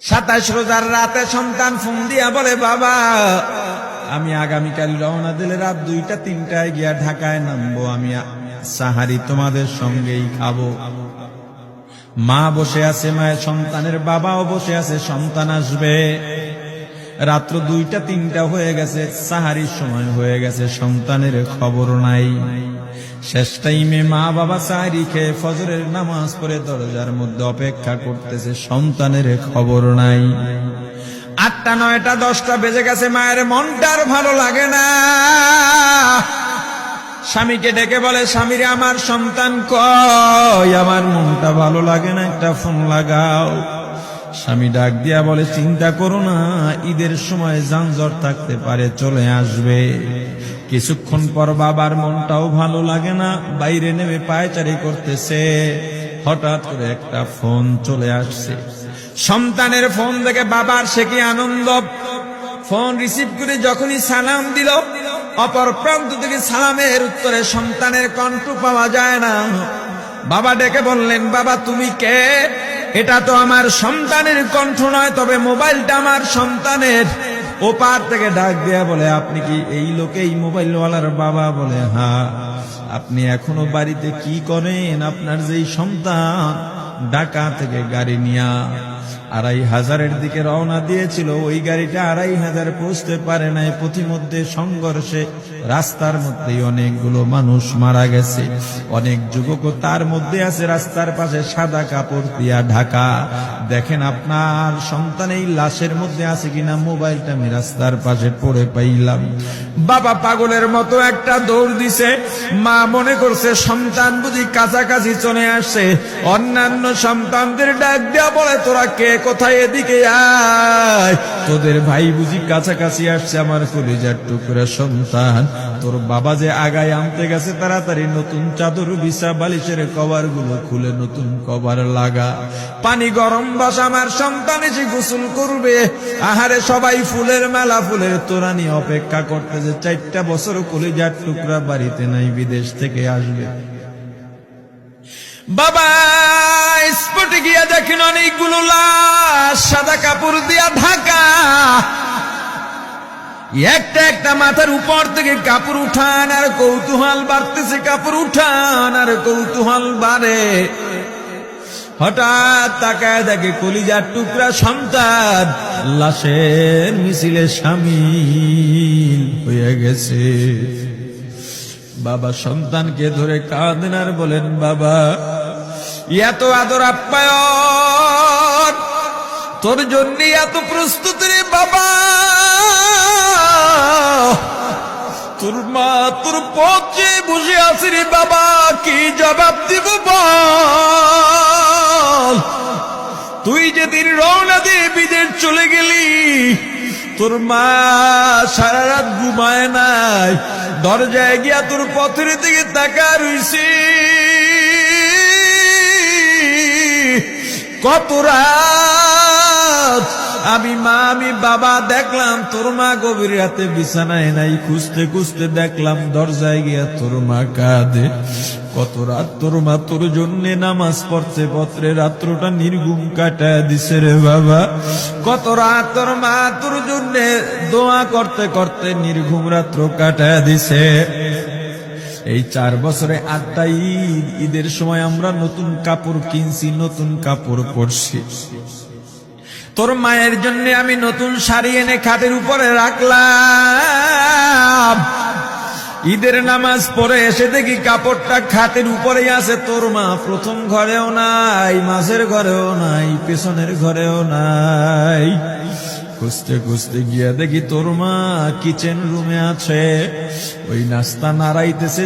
27 রোজার রাতে সন্তান ফোন দিয়া বলে, বাবা আমি আগামীকাল রওনা দিলে রাত 2টা-3টায় গিয়া ঢাকায় নামবো, আমি সাহারি তোমাদের সঙ্গেই খাবো। মা বসে আছে, মায়ের সন্তানের বাবাও বসে আছে, সন্তান আসবে। রাত্র 2টা-3টা হয়ে গেছে, সাহারির সময় হয়ে গেছে, সন্তানের খবর নাই। শেষ টাইমে মা বাবা সাহারি খেয়ে ফজরের নামাজ পড়ে দরজার মধ্যে অপেক্ষা করতেছে, সন্তানের খবর নাই। 8টা, 9টা, 10টা বেজে গেছে, মায়ের মনটার ভালো লাগে না। স্বামীকে ডেকে বলে, স্বামীরে আমার সন্তান কই, আমার মনটা ভালো লাগে না, একটা ফোন লাগাও। স্বামী ডাক দিয়া বলে, চিন্তা করো না, ঈদের সময় যানজট থাকতে পারে, চলে আসবে। কিছুক্ষণ পর বাবার মনটাও ভালো লাগে না, বাইরে নেমে পায়চারি করতেছে। হঠাৎ করে একটা ফোন চলে আসছে। সন্তানের ফোন দেখে বাবার সে কি আনন্দ। ফোন রিসিভ করে যখনই সালাম দিল, অপর প্রান্ত থেকে সালামের উত্তরে সন্তানের কণ্ঠ পাওয়া যায় না। বাবা ডেকে বললেন, বাবা তুমি কে? এটা তো আমার সন্তানের কণ্ঠ নয়, তবে মোবাইলটা আমার সন্তানের। ওপার থেকে ডাক দেয়া বলে, আপনি কি এই লোকে, এই মোবাইলওয়ালার বাবা? বলে, হ্যাঁ। আপনি এখনো বাড়িতে কি করেন? আপনার যেই সন্তান ঢাকা থেকে গাড়ি নিয়া 2500-এর দিকে রওনা দিয়েছিল, ওই গাড়িটা 2500 পৌঁছতে পারে নাই। পথিমধ্যে সংঘর্ষে রাস্তার মধ্যেই অনেকগুলো মানুষ মারা গেছে, অনেক যুবকও তার মধ্যে আছে। রাস্তার পাশে সাদা কাপড় দিয়া ঢাকা। দেখেন আপনার সন্তান এই লাশের মধ্যে আছে কিনা। মোবাইলটা আমি রাস্তার পাশে পড়ে পাইলাম। বাবা পাগলের মতো একটা দৌড় দিছে। মা মনে করছে সন্তান বুঝি কাছাকাছি চলে আসছে। অন্যান্য সন্তানদের ডাক দেয়া বলে, তোরা কে, কোথায়, এদিকে আয়, তোদের ভাই বুঝি কাছাকাছি আসছে। আমার কলিজার টুকরা সন্তান, তোর বাবা যে আগায় আনতে গেছে, তাড়াতাড়ি নতুন চাদর বিছা, বালিশের কভার গুলো খুলে নতুন কভার লাগা, পানি গরম বস, আমার সন্তান এসে গোসল করবে। আহারে সবাই ফুলের মেলা, ফুলের তোড়া নিয়ে অপেক্ষা করতেছে। 4টা বছর কলিজার টুকরা বাড়িতে নাই, বিদেশ থেকে আসবে। বাবা স্পটে গিয়া দেখেন অনেকগুলো লাশ, সাদা কাপড় দিয়া ঢাকা। একটা একটা মাথার উপর থেকে কাপড় উঠান আর কৌতূহল বাড়তেছে, কাপড় উঠান আর কৌতূহল বাড়ে। হঠাৎ তাকায় দেখে কলিজার টুকরা সন্তান লাশের মিছিলে শামিল হয়ে গেছে। বাবা সন্তানকে ধরে কাঁদেন আর বলেন, বাবা এত আদর আপ্যায়ন তোর জন্য, এত প্রস্তুতি রে বাবা। তোর মা তোর পথে বসে আছে রে বাবা, কি জবাব দিব বল? তুই যেদিন রওনা দিয়ে বিদেশ চলে গেলি, তোর মা সারা রাত ঘুমায় নাই, দরজায় গিয়া তোর পথের দিকে তাকা রইছি। কত রাত আমি মা, আমি বাবা দেখলাম তোর মা গভীর রাতে বিছানায় নাই। খুঁজতে খুঁজতে দেখলাম দরজায় গিয়া তোর মা কাঁদে। কত রাত তোর মা তোর জন্য নামাজ পড়তে পত্রে রাত্রটা নির্ঘুম কাটায় দিছে রে বাবা। কত রাত তোর মা তোর জন্য দোয়া করতে করতে নির্ঘুম রাত্র কাটায় দিছে। এই 4 বছরে 8টা ঈদ, ঈদের সময় আমরা নতুন কাপড় কিনছি, নতুন কাপড় পরছি। তোর মায়ের জন্য আমি নতুন শাড়ি এনে খাটের উপরে রাখলাম। ঈদের নামাজ পড়ে এসে দেখি কাপড়টা খাটের উপরেই আছে। তোর মা প্রথম ঘরেও নাই, মাঝের ঘরেও নাই, পেছনের ঘরেও নাই। খুঁজতে খুঁজতে গিয়া দেখি তোর মা কিচেন রুমে আছে, ওই নাস্তা নাড়াইতেছে।